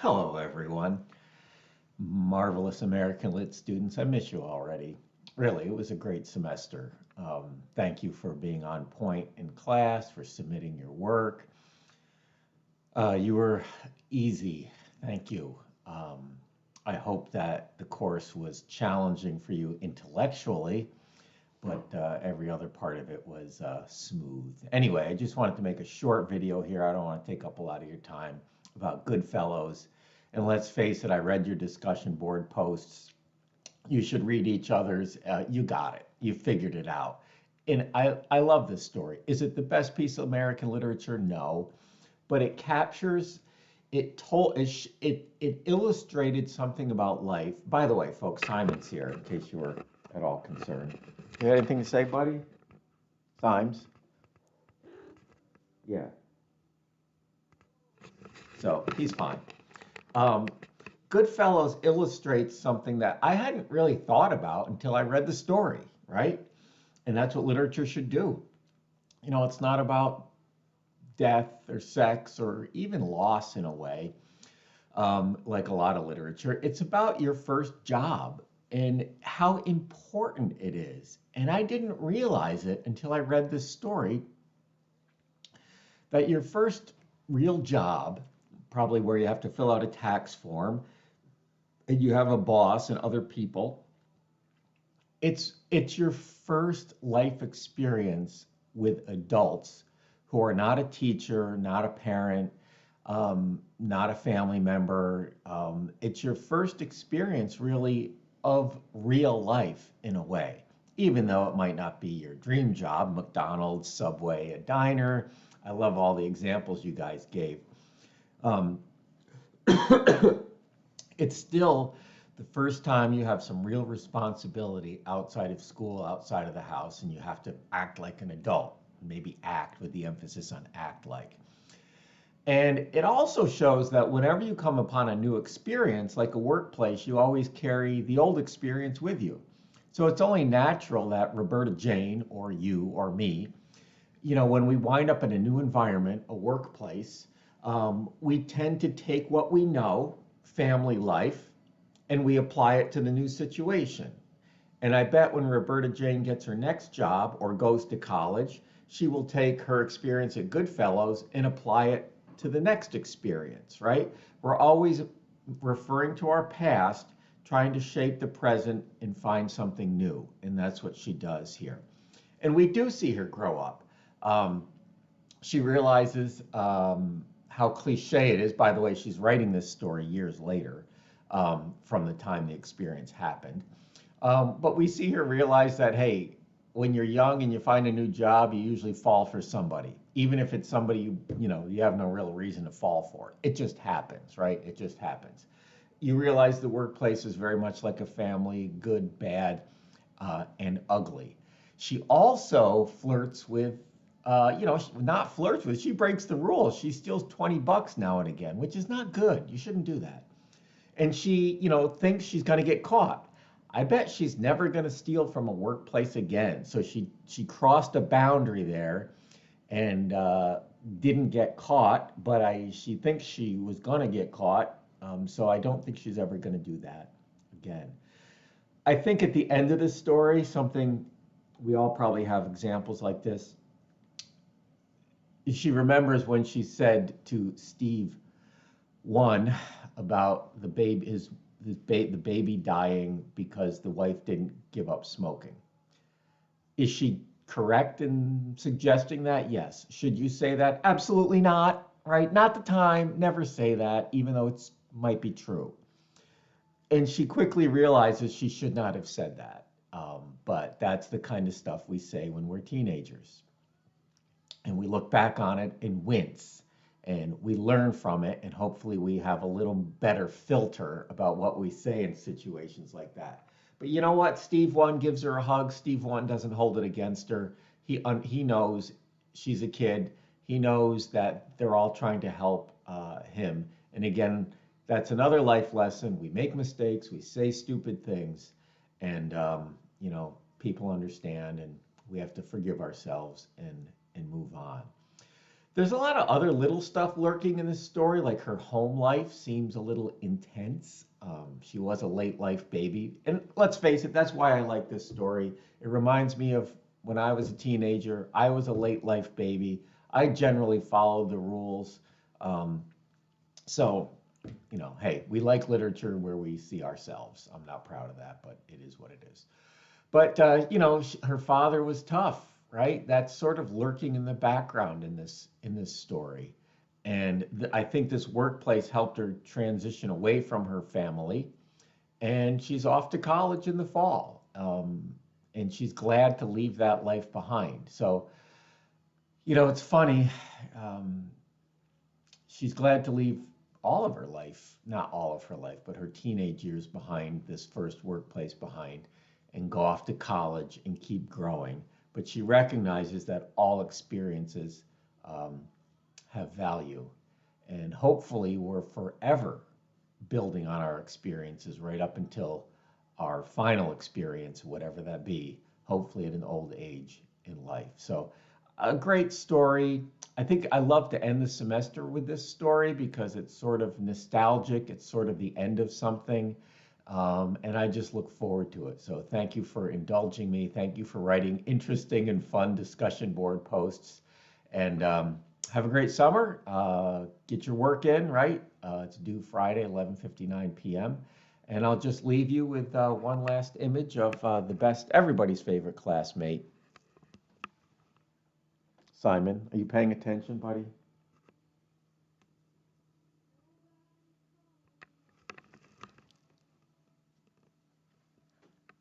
Hello, everyone. Marvelous American Lit students. I miss you already. Really, it was a great semester. Thank you for being on point in class, for submitting your work. You were easy. Thank you. Um, I hope that the course was challenging for you intellectually, but every other part of it was smooth. Anyway, I just wanted to make a short video here. I don't want to take up a lot of your time about Goodfellows. And let's face it, I read your discussion board posts. You should read each other's. You got it. You figured it out. And I love this story. Is it the best piece of American literature? No. But it captures, it illustrated something about life. By the way, folks, Simon's here in case you were at all concerned. You have anything to say, buddy? Symes? Yeah. So he's fine. Um, Goodfellows illustrates something that I hadn't really thought about until I read the story, right? And that's what literature should do. It's not about death or sex or even loss in a way, like a lot of literature. It's about your first job and how important it is. And I didn't realize it until I read this story that your first real job, probably where you have to fill out a tax form and you have a boss and other people, it's your first life experience with adults who are not a teacher, not a parent, not a family member. It's your first experience really of real life in a way, even though it might not be your dream job, McDonald's, Subway, a diner. I love all the examples you guys gave. Um, it's still the first time you have some real responsibility outside of school, outside of the house, and you have to act like an adult, maybe act with the emphasis on act like. And it also shows that whenever you come upon a new experience, like a workplace, you always carry the old experience with you. So it's only natural that Roberta Jane or you or me, when we wind up in a new environment, a workplace, we tend to take what we know, family life, and we apply it to the new situation. And I bet when Roberta Jane gets her next job or goes to college, she will take her experience at Goodfellows and apply it to the next experience, right? We're always referring to our past, trying to shape the present and find something new. And that's what she does here. And we do see her grow up. She realizes how cliche it is. By the way, she's writing this story years later from the time the experience happened. But we see her realize that, hey, when you're young and you find a new job, you usually fall for somebody, even if it's somebody you have no real reason to fall for. It just happens, right? It just happens. You realize the workplace is very much like a family, good, bad, and ugly. She also flirts with, not flirts with, she breaks the rules. She steals $20 now and again, which is not good. You shouldn't do that. And she, thinks she's going to get caught. I bet she's never going to steal from a workplace again. So she crossed a boundary there and didn't get caught, but she thinks she was going to get caught. So I don't think she's ever going to do that again. I think at the end of the story, something we all probably have examples like this. She remembers when she said to Steve one about the baby, the baby dying because the wife didn't give up smoking. Is she correct in suggesting that? Yes. Should you say that? Absolutely not, right? Not the time. Never say that, even though it might be true. And she quickly realizes she should not have said that. But that's the kind of stuff we say when we're teenagers. And we look back on it and wince. And we learn from it, and hopefully we have a little better filter about what we say in situations like that. But you know what? Steve 1 gives her a hug. Steve 1 doesn't hold it against her. He knows she's a kid. He knows that they're all trying to help him. And again, that's another life lesson. We make mistakes. We say stupid things. And, people understand, and we have to forgive ourselves and move on. There's a lot of other little stuff lurking in this story, like her home life seems a little intense. She was a late life baby. And let's face it, that's why I like this story. It reminds me of when I was a teenager. I was a late life baby. I generally followed the rules. Um, so, hey, we like literature where we see ourselves. I'm not proud of that, but it is what it is. But her father was tough, right? That's sort of lurking in the background in this story, and I think this workplace helped her transition away from her family, and she's off to college in the fall, and she's glad to leave that life behind. So, it's funny. Um, she's glad to leave all of her life, not all of her life, but her teenage years behind, this first workplace behind, and go off to college and keep growing. But she recognizes that all experiences um, have value. And hopefully, we're forever building on our experiences right up until our final experience, whatever that be, hopefully at an old age in life. So, a great story. I think I love to end the semester with this story because it's sort of nostalgic. It's sort of the end of something. And I just look forward to it. So, thank you for indulging me. Thank you for writing interesting and fun discussion board posts. And have a great summer. Get your work in, right? It's due Friday, 11:59 p.m. And I'll just leave you with one last image of the best, everybody's favorite classmate, Simon. Are you paying attention, buddy?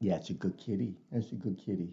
Yeah, it's a good kitty. That's a good kitty.